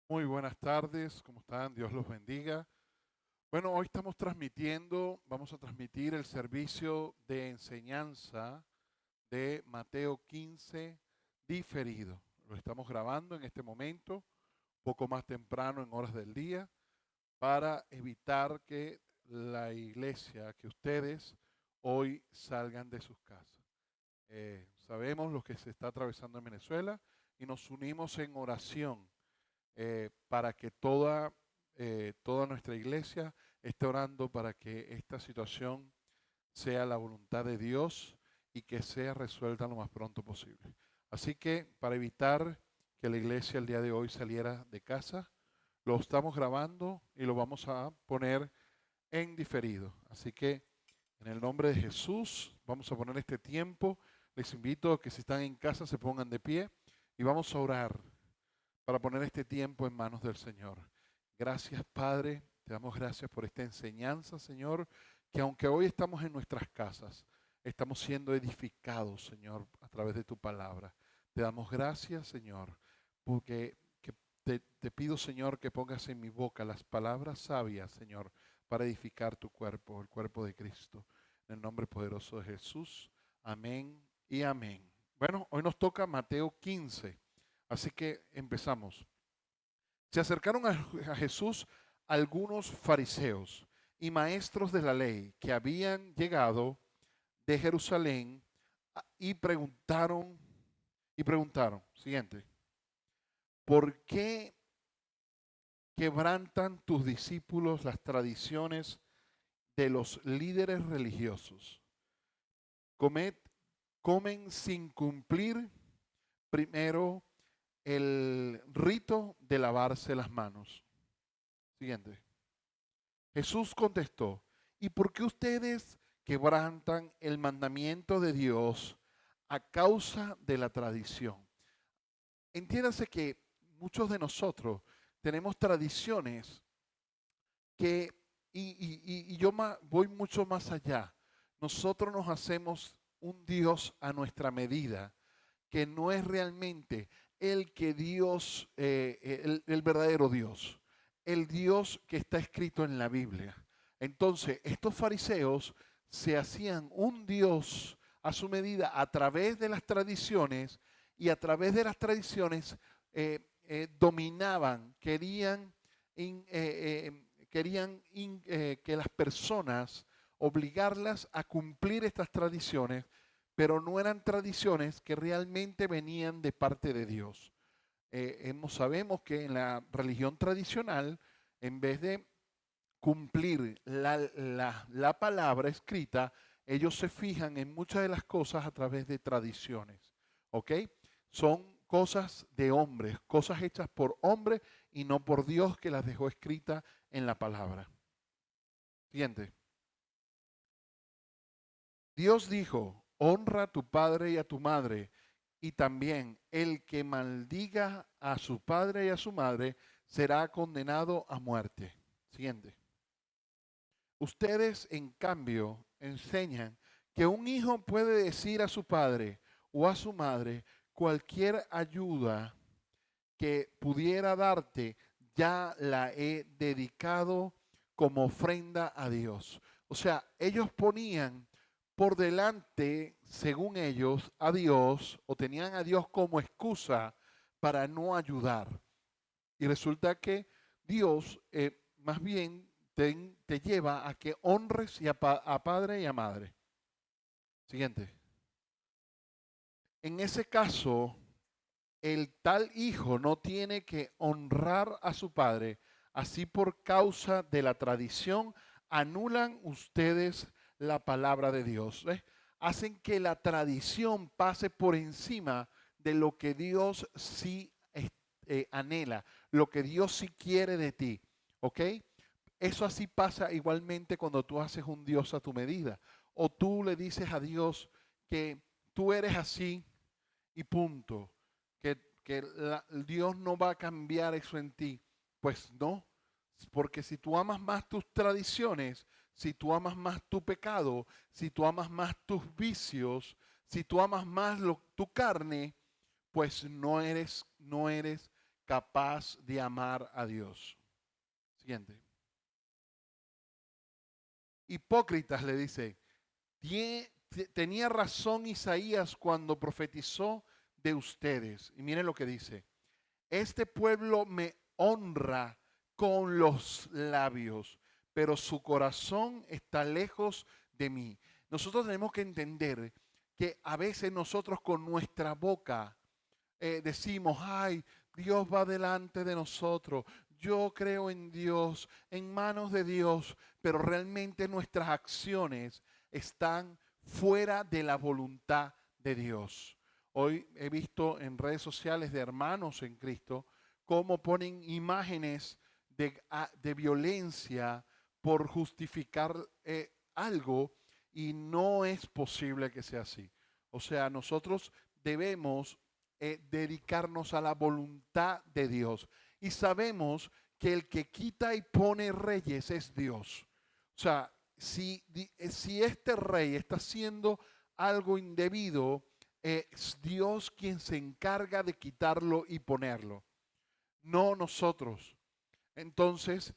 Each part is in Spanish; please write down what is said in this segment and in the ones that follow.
Muy buenas tardes, ¿cómo están? Dios los bendiga. Bueno, hoy estamos transmitiendo, vamos a transmitir el servicio de enseñanza de Mateo 15 diferido. Lo estamos grabando en este momento, poco más temprano en horas del día, para evitar que la iglesia, que ustedes hoy salgan de sus casas. Sabemos lo que se está atravesando en Venezuela y nos unimos en oración para que toda nuestra iglesia esté orando para que esta situación sea la voluntad de Dios y que sea resuelta lo más pronto posible. Así que para evitar que la iglesia el día de hoy saliera de casa, lo estamos grabando y lo vamos a poner en diferido. Así que en el nombre de Jesús vamos a poner este tiempo. Les invito a que si están en casa se pongan de pie y vamos a orar para poner este tiempo en manos del Señor. Gracias, Padre. Te damos gracias por esta enseñanza, Señor, que aunque hoy estamos en nuestras casas, estamos siendo edificados, Señor, a través de tu palabra. Te damos gracias, Señor, porque te pido, Señor, que pongas en mi boca las palabras sabias, Señor, para edificar tu cuerpo, el cuerpo de Cristo. En el nombre poderoso de Jesús. Amén y amén. Bueno, hoy nos toca Mateo 15. Así que empezamos. Se acercaron a Jesús algunos fariseos y maestros de la ley que habían llegado de Jerusalén y preguntaron, siguiente, ¿por qué quebrantan tus discípulos las tradiciones de los líderes religiosos? Comed, comen sin cumplir primero el rito de lavarse las manos. Siguiente. Jesús contestó, ¿y por qué ustedes quebrantan el mandamiento de Dios a causa de la tradición? Entiéndase que muchos de nosotros tenemos tradiciones que, y yo voy mucho más allá. Nosotros nos hacemos un Dios a nuestra medida, que no es realmente el que Dios, el verdadero Dios, el Dios que está escrito en la Biblia. Entonces, estos fariseos se hacían un Dios a su medida a través de las tradiciones y a través de las tradiciones dominaban, que las personas obligarlas a cumplir estas tradiciones, pero no eran tradiciones que realmente venían de parte de Dios. Sabemos que en la religión tradicional, en vez de cumplir la palabra escrita, ellos se fijan en muchas de las cosas a través de tradiciones. ¿Ok? Son cosas de hombres, cosas hechas por hombres y no por Dios que las dejó escritas en la palabra. Siguiente. Dios dijo, honra a tu padre y a tu madre, y también el que maldiga a su padre y a su madre será condenado a muerte. Siguiente. Ustedes, en cambio, enseñan que un hijo puede decir a su padre o a su madre, cualquier ayuda que pudiera darte, ya la he dedicado como ofrenda a Dios. O sea, ellos ponían por delante, según ellos, a Dios, o tenían a Dios como excusa para no ayudar. Y resulta que Dios más bien te lleva a que honres a padre y a madre. Siguiente. En ese caso, el tal hijo no tiene que honrar a su padre, así por causa de la tradición anulan ustedes la palabra de Dios. ¿Ves? Hacen que la tradición pase por encima de lo que Dios sí anhela, lo que Dios sí quiere de ti. ¿Ok? Eso así pasa igualmente cuando tú haces un Dios a tu medida. O tú le dices a Dios que tú eres así y punto. Que Dios no va a cambiar eso en ti. Pues no, porque si tú amas más tus tradiciones, si tú amas más tu pecado, si tú amas más tus vicios, si tú amas más tu carne, pues no eres capaz de amar a Dios. Siguiente. Hipócritas, le dice, tenía razón Isaías cuando profetizó de ustedes. Y miren lo que dice. Este pueblo me honra con los labios, pero su corazón está lejos de mí. Nosotros tenemos que entender que a veces nosotros con nuestra boca decimos, ay, Dios va delante de nosotros, yo creo en Dios, en manos de Dios, pero realmente nuestras acciones están fuera de la voluntad de Dios. Hoy he visto en redes sociales de hermanos en Cristo cómo ponen imágenes de violencia por justificar algo, y no es posible que sea así. O sea, nosotros debemos dedicarnos a la voluntad de Dios. Y sabemos que el que quita y pone reyes es Dios. O sea, si este rey está haciendo algo indebido, es Dios quien se encarga de quitarlo y ponerlo, no nosotros. Entonces,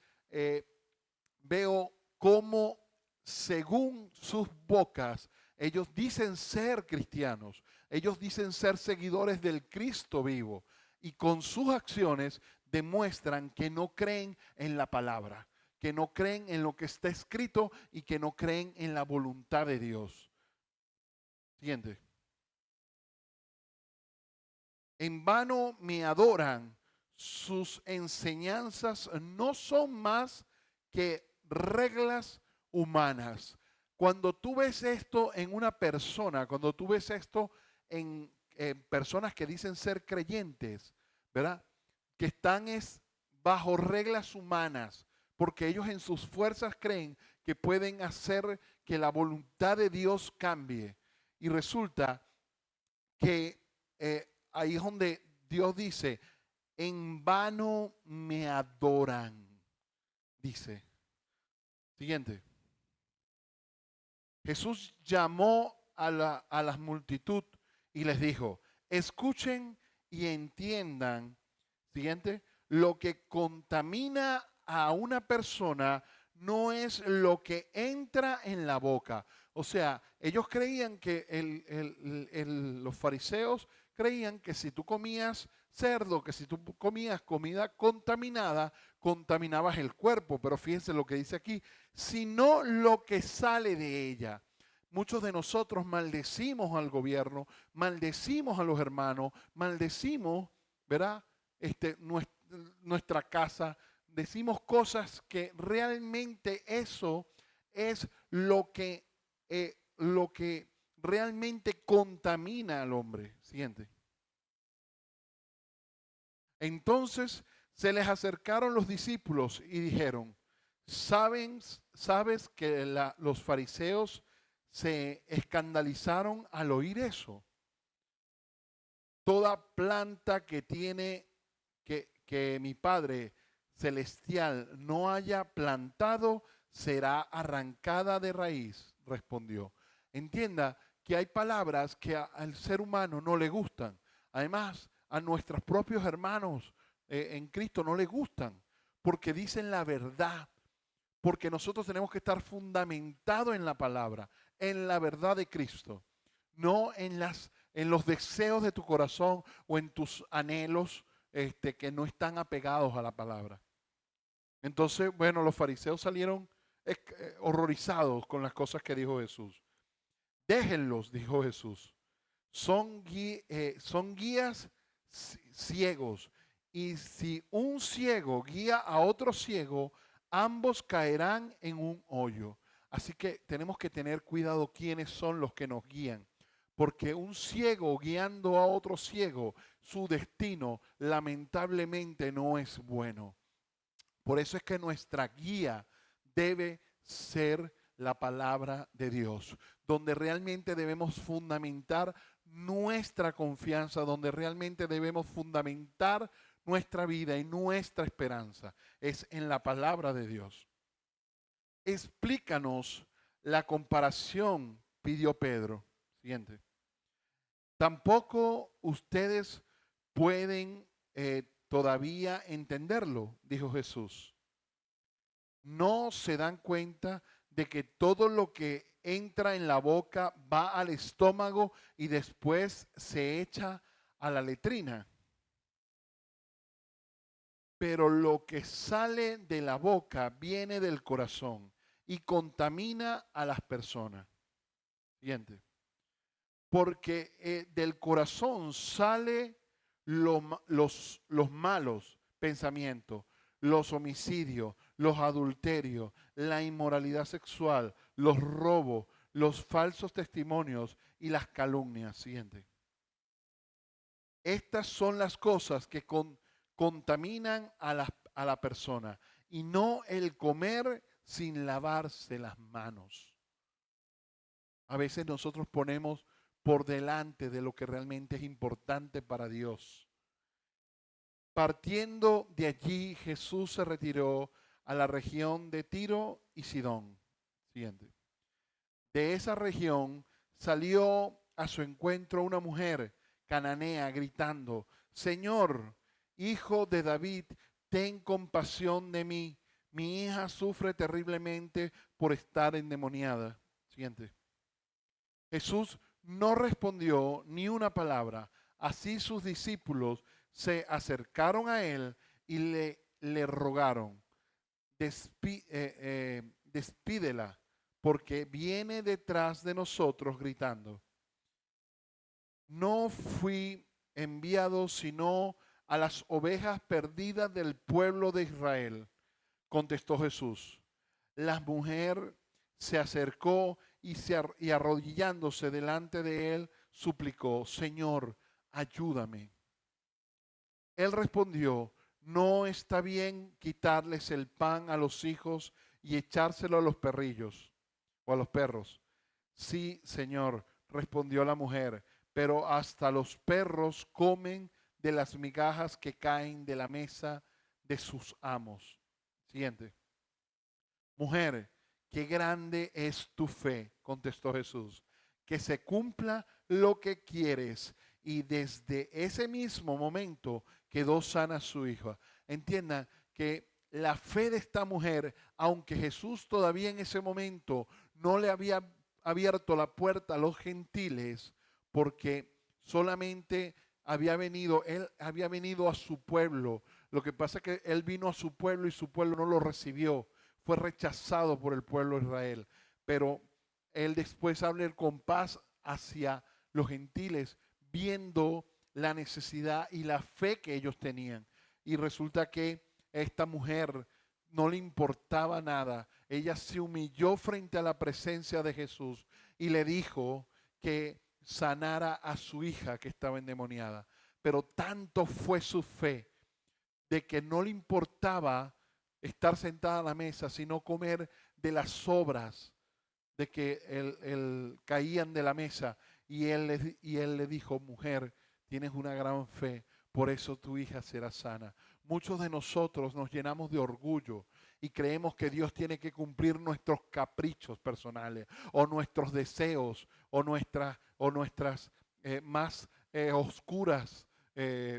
veo cómo según sus bocas ellos dicen ser cristianos, ellos dicen ser seguidores del Cristo vivo, y con sus acciones demuestran que no creen en la palabra, que no creen en lo que está escrito y que no creen en la voluntad de Dios. Siguiente. En vano me adoran, sus enseñanzas no son más que reglas humanas. Cuando tú ves esto en una persona, cuando tú ves esto en personas que dicen ser creyentes, ¿verdad? Que están bajo reglas humanas, porque ellos en sus fuerzas creen que pueden hacer que la voluntad de Dios cambie. Y resulta que ahí es donde Dios dice, en vano me adoran. Dice. Siguiente. Jesús llamó a la multitud y les dijo, escuchen y entiendan. Siguiente. Lo que contamina a una persona no es lo que entra en la boca. O sea, ellos creían que los fariseos creían que si tú comías cerdo, que si tú comías comida contaminada, contaminabas el cuerpo. Pero fíjense lo que dice aquí, sino lo que sale de ella. Muchos de nosotros maldecimos al gobierno, maldecimos a los hermanos, maldecimos, ¿verdad? Nuestra casa, decimos cosas que realmente eso es lo que realmente contamina al hombre. Siguiente. Entonces se les acercaron los discípulos y dijeron, ¿sabes que los fariseos se escandalizaron al oír eso? Toda planta que tiene que mi Padre celestial no haya plantado será arrancada de raíz, respondió. Entienda que hay palabras que al ser humano no le gustan. Además, a nuestros propios hermanos en Cristo no les gustan, porque dicen la verdad. Porque nosotros tenemos que estar fundamentados en la palabra, en la verdad de Cristo, no en los deseos de tu corazón o en tus anhelos que no están apegados a la palabra. Entonces, bueno, los fariseos salieron horrorizados con las cosas que dijo Jesús. Déjenlos, dijo Jesús. Son guías ciegos. Y si un ciego guía a otro ciego, ambos caerán en un hoyo. Así que tenemos que tener cuidado quiénes son los que nos guían. Porque un ciego guiando a otro ciego, su destino lamentablemente no es bueno. Por eso es que nuestra guía debe ser la palabra de Dios, donde realmente debemos fundamentar nuestra confianza, donde realmente debemos fundamentar nuestra vida y nuestra esperanza. Es en la palabra de Dios. Explícanos la comparación, pidió Pedro. Siguiente. Tampoco ustedes pueden todavía entenderlo? Dijo Jesús. ¿No se dan cuenta de que todo lo que entra en la boca va al estómago y después se echa a la letrina? Pero lo que sale de la boca viene del corazón y contamina a las personas. Siguiente. Porque del corazón sale los malos pensamientos, los homicidios, los adulterios, la inmoralidad sexual, los robos, los falsos testimonios y las calumnias. Siguiente. Estas son las cosas que contaminan a la persona y no el comer sin lavarse las manos. A veces nosotros ponemos por delante de lo que realmente es importante para Dios. Partiendo de allí, Jesús se retiró a la región de Tiro y Sidón. Siguiente. De esa región salió a su encuentro una mujer cananea gritando: Señor, hijo de David, ten compasión de mí. Mi hija sufre terriblemente por estar endemoniada. Siguiente. Jesús no respondió ni una palabra. Así sus discípulos se acercaron a él y le rogaron: despídela, porque viene detrás de nosotros gritando. No fui enviado sino a las ovejas perdidas del pueblo de Israel, contestó Jesús. La mujer se acercó y arrodillándose delante de él, suplicó: Señor, ayúdame. Él respondió: no está bien quitarles el pan a los hijos y echárselo a los perrillos o a los perros. Sí, Señor, respondió la mujer, pero hasta los perros comen de las migajas que caen de la mesa de sus amos. Siguiente. Mujer, qué grande es tu fe, contestó Jesús. Que se cumpla lo que quieres. Y desde ese mismo momento quedó sana su hija. Entiendan que la fe de esta mujer, aunque Jesús todavía en ese momento no le había abierto la puerta a los gentiles, porque solamente él había venido a su pueblo. Lo que pasa es que él vino a su pueblo y su pueblo no lo recibió. Fue rechazado por el pueblo de Israel. Pero él después habla con paz hacia los gentiles, viendo la necesidad y la fe que ellos tenían. Y resulta que esta mujer no le importaba nada. Ella se humilló frente a la presencia de Jesús y le dijo que sanara a su hija que estaba endemoniada. Pero tanto fue su fe de que no le importaba estar sentada a la mesa, sino comer de las sobras de que caían de la mesa. Y él le dijo: mujer, tienes una gran fe, por eso tu hija será sana. Muchos de nosotros nos llenamos de orgullo y creemos que Dios tiene que cumplir nuestros caprichos personales o nuestros deseos o nuestras más oscuras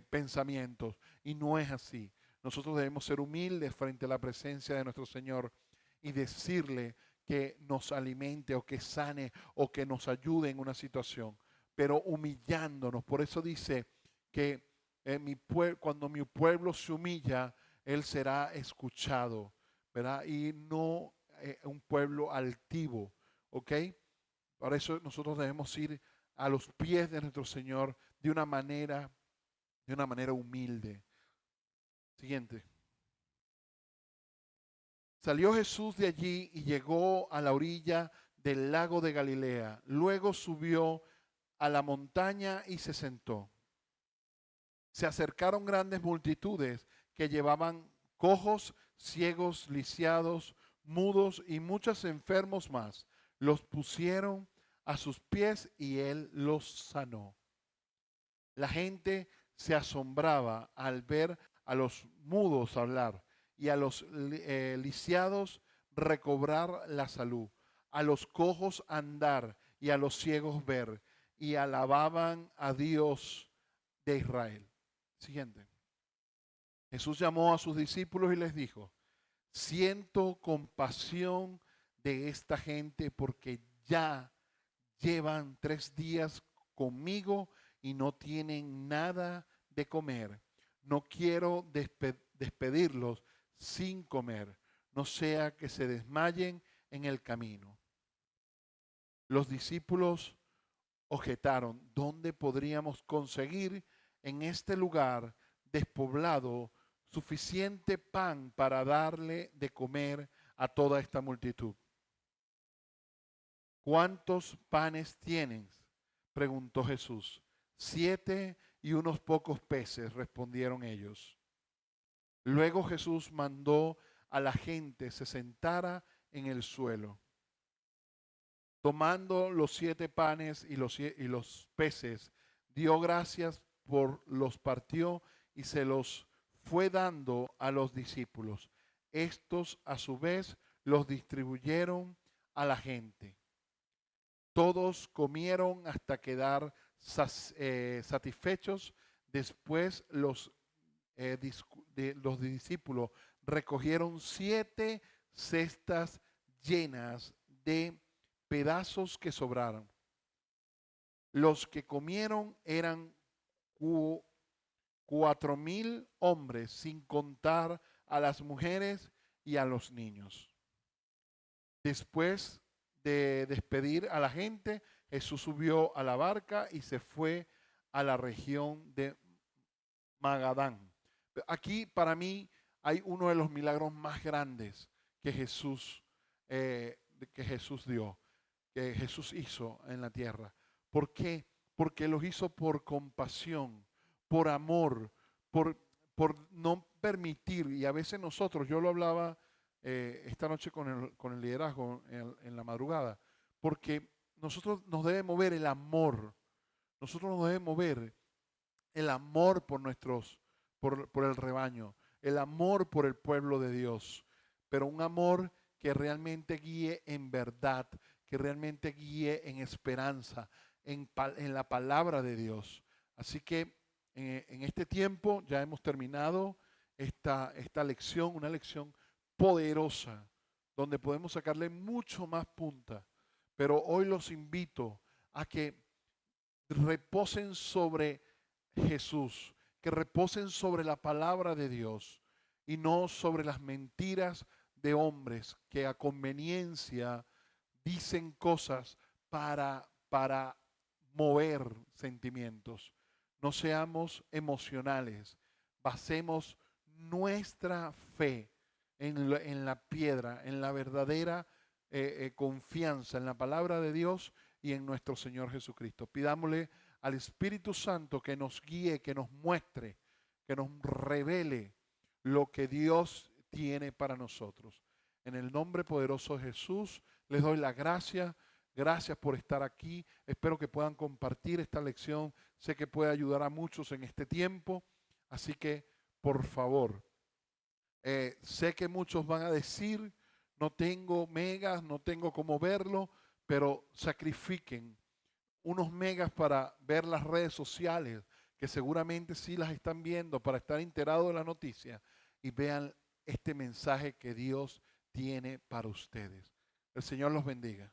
pensamientos. Y no es así. Nosotros debemos ser humildes frente a la presencia de nuestro Señor y decirle que nos alimente o que sane o que nos ayude en una situación, pero humillándonos. Por eso dice que cuando mi pueblo se humilla, él será escuchado, ¿verdad? Y no un pueblo altivo, ¿ok? Por eso nosotros debemos ir a los pies de nuestro Señor de una manera humilde. Siguiente. Salió Jesús de allí y llegó a la orilla del lago de Galilea. Luego subió a la montaña y se sentó. Se acercaron grandes multitudes que llevaban cojos, ciegos, lisiados, mudos y muchos enfermos más. Los pusieron a sus pies y él los sanó. La gente se asombraba al ver a los mudos hablar y a los lisiados recobrar la salud, a los cojos andar y a los ciegos ver, y alababan a Dios de Israel. Siguiente. Jesús llamó a sus discípulos y les dijo: siento compasión de esta gente porque ya llevan 3 días conmigo y no tienen nada de comer. No quiero despedirlos sin comer, no sea que se desmayen en el camino. Los discípulos objetaron: ¿dónde podríamos conseguir en este lugar despoblado suficiente pan para darle de comer a toda esta multitud? ¿Cuántos panes tienes?, preguntó Jesús. 7 y unos pocos peces, respondieron ellos. Luego Jesús mandó a la gente se sentara en el suelo. Tomando los 7 panes y los peces, dio gracias, los partió y se los fue dando a los discípulos. Estos a su vez los distribuyeron a la gente. Todos comieron hasta quedar satisfechos. Después los discípulos recogieron 7 cestas llenas de pedazos que sobraron. Los que comieron eran 4,000 hombres, sin contar a las mujeres y a los niños. Después de despedir a la gente, Jesús subió a la barca y se fue a la región de Magadán. Aquí para mí hay uno de los milagros más grandes que Jesús dio, que Jesús hizo en la tierra. ¿Por qué? Porque los hizo por compasión, por amor, por, por no permitir. Y a veces nosotros, yo lo hablaba esta noche con el liderazgo en la madrugada, porque nosotros nos debe mover el amor. Nosotros nos debe mover el amor por el rebaño, el amor por el pueblo de Dios, pero un amor que realmente guíe en verdad, que realmente guíe en esperanza, en la palabra de Dios. Así que en este tiempo ya hemos terminado esta lección, una lección poderosa, donde podemos sacarle mucho más punta. Pero hoy los invito a que reposen sobre Jesús, que reposen sobre la palabra de Dios y no sobre las mentiras de hombres que a conveniencia dicen cosas para mover sentimientos. No seamos emocionales, basemos nuestra fe en la piedra, en la verdadera confianza en la palabra de Dios y en nuestro Señor Jesucristo. Pidámosle al Espíritu Santo que nos guíe, que nos muestre, que nos revele lo que Dios tiene para nosotros. En el nombre poderoso de Jesús, les doy la gracia. Gracias por estar aquí. Espero que puedan compartir esta lección. Sé que puede ayudar a muchos en este tiempo. Así que, por favor, sé que muchos van a decir: no tengo megas, no tengo cómo verlo, pero sacrifiquen unos megas para ver las redes sociales, que seguramente sí las están viendo, para estar enterados de la noticia, y vean este mensaje que Dios tiene para ustedes. El Señor los bendiga.